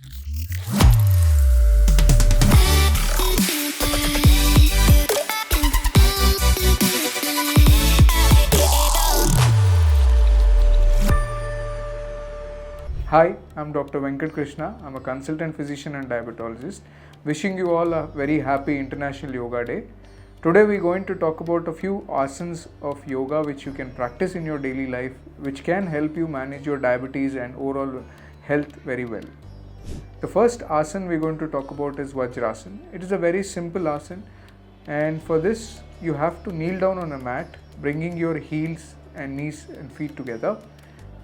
Hi, I'm Dr. Venkata Krishna. I'm a consultant physician and diabetologist. Wishing you all a very happy International Yoga Day. Today we're going to talk about a few asanas of yoga which you can practice in your daily life, which can help you manage your diabetes and overall health very well. The first asana we're going to talk about is Vajrasana. It is a very simple asana, and for this you have to kneel down on a mat, bringing your heels and knees and feet together,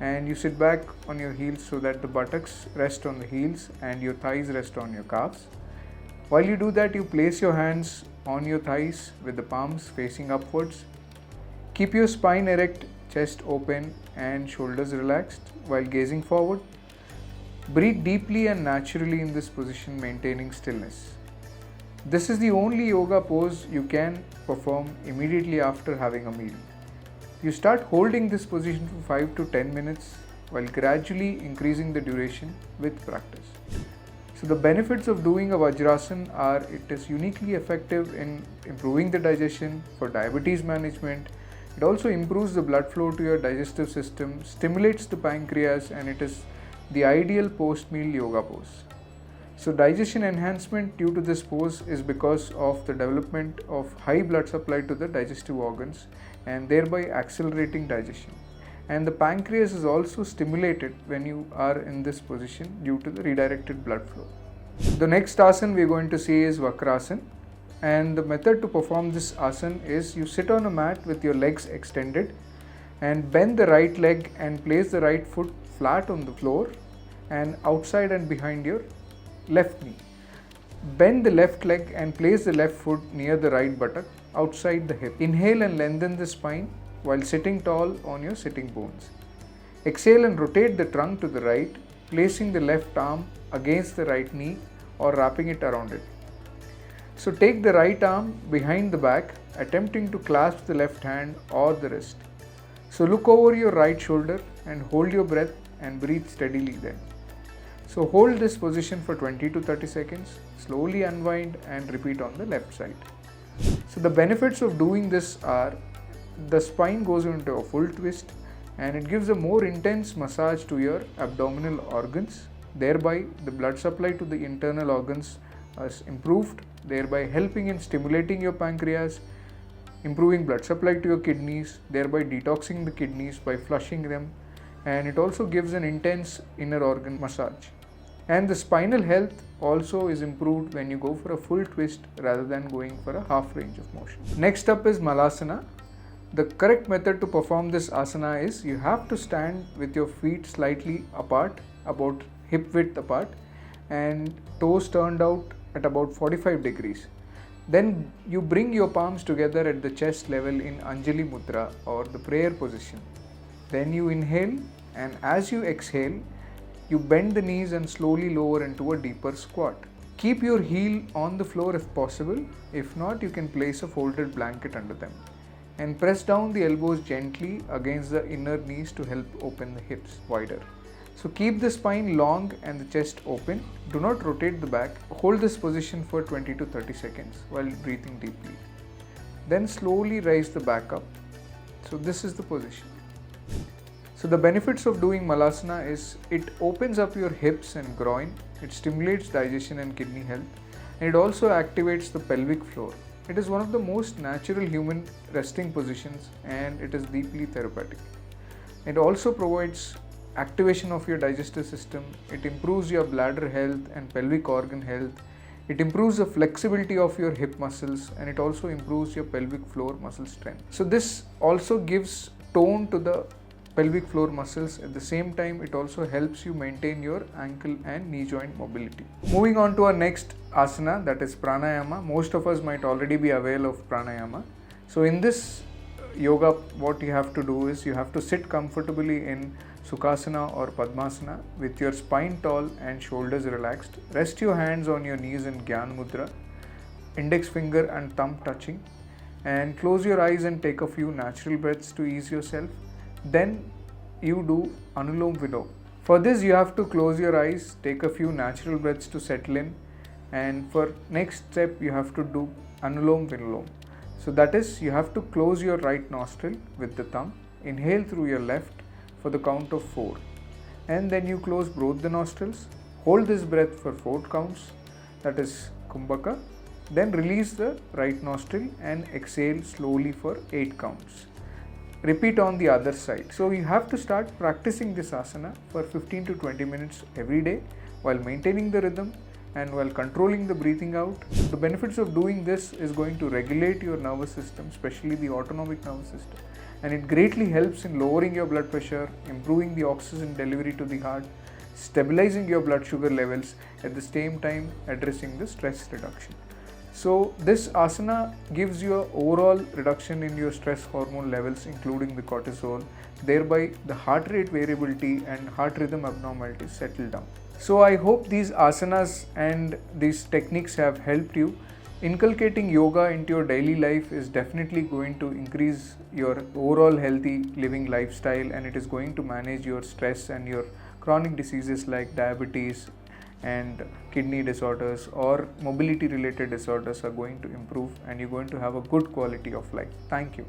and you sit back on your heels so that the buttocks rest on the heels and your thighs rest on your calves. While you do that, you place your hands on your thighs with the palms facing upwards. Keep your spine erect, chest open and shoulders relaxed while gazing forward. Breathe deeply and naturally in this position, maintaining stillness. This is the only yoga pose you can perform immediately after having a meal. You start holding this position for 5 to 10 minutes while gradually increasing the duration with practice. So the benefits of doing a Vajrasana are it is uniquely effective in improving the digestion for diabetes management. It also improves the blood flow to your digestive system, stimulates the pancreas, and it is the ideal post-meal yoga pose. So digestion enhancement due to this pose is because of the development of high blood supply to the digestive organs and thereby accelerating digestion. And the pancreas is also stimulated when you are in this position due to the redirected blood flow. The next asana we are going to see is Vakrasana, and the method to perform this asana is you sit on a mat with your legs extended and bend the right leg and place the right foot flat on the floor and outside and behind your left knee. Bend the left leg and place the left foot near the right buttock outside the hip. Inhale and lengthen the spine while sitting tall on your sitting bones. Exhale and rotate the trunk to the right, placing the left arm against the right knee or wrapping it around it. So take the right arm behind the back, attempting to clasp the left hand or the wrist. So look over your right shoulder and hold your breath and breathe steadily then. So hold this position for 20 to 30 seconds, slowly unwind and repeat on the left side. So the benefits of doing this are the spine goes into a full twist and it gives a more intense massage to your abdominal organs. Thereby the blood supply to the internal organs is improved, thereby helping in stimulating your pancreas, improving blood supply to your kidneys, thereby detoxing the kidneys by flushing them, and it also gives an intense inner organ massage. And the spinal health also is improved when you go for a full twist rather than going for a half range of motion. Next up is Malasana. The correct method to perform this asana is you have to stand with your feet slightly apart, about hip width apart, and toes turned out at about 45 degrees. Then you bring your palms together at the chest level in Anjali Mudra or the prayer position. Then you inhale, and as you exhale, you bend the knees and slowly lower into a deeper squat. Keep your heel on the floor if possible. If not, you can place a folded blanket under them. And press down the elbows gently against the inner knees to help open the hips wider. So keep the spine long and the chest open. Do not rotate the back. Hold this position for 20 to 30 seconds while breathing deeply. Then slowly raise the back up. So this is the position. So the benefits of doing Malasana is it opens up your hips and groin, it stimulates digestion and kidney health, and it also activates the pelvic floor. It is one of the most natural human resting positions and it is deeply therapeutic. It also provides activation of your digestive system, it improves your bladder health and pelvic organ health, it improves the flexibility of your hip muscles, and it also improves your pelvic floor muscle strength. So this also gives tone to the pelvic floor muscles. At the same time, it also helps you maintain your ankle and knee joint mobility. Moving on to our next asana, that is pranayama. Most of us might already be aware of pranayama. So in this yoga, what you have to do is you have to sit comfortably in Sukhasana or Padmasana with your spine tall and shoulders relaxed. Rest your hands on your knees in Gyan Mudra, index finger and thumb touching, and close your eyes and take a few natural breaths to ease yourself. Then you do Anulom Vilom For this you have to close your eyes, take a few natural breaths to settle in, and for next step you have to do Anulom Vilom. So that is, you have to close your right nostril with the thumb, inhale through your left for the count of 4, and then you close both the nostrils, hold this breath for 4 counts, that is Kumbhaka, then release the right nostril and exhale slowly for 8 counts. Repeat on the other side. So you have to start practicing this asana for 15 to 20 minutes every day while maintaining the rhythm and while controlling the breathing out. The benefits of doing this is going to regulate your nervous system, especially the autonomic nervous system, and it greatly helps in lowering your blood pressure, improving the oxygen delivery to the heart, stabilizing your blood sugar levels, at the same time addressing the stress reduction. So this asana gives you an overall reduction in your stress hormone levels, including the cortisol, thereby the heart rate variability and heart rhythm abnormalities settle down. So I hope these asanas and these techniques have helped you. Inculcating yoga into your daily life is definitely going to increase your overall healthy living lifestyle, and it is going to manage your stress, and your chronic diseases like diabetes and kidney disorders or mobility related disorders are going to improve, and you're going to have a good quality of life. Thank you.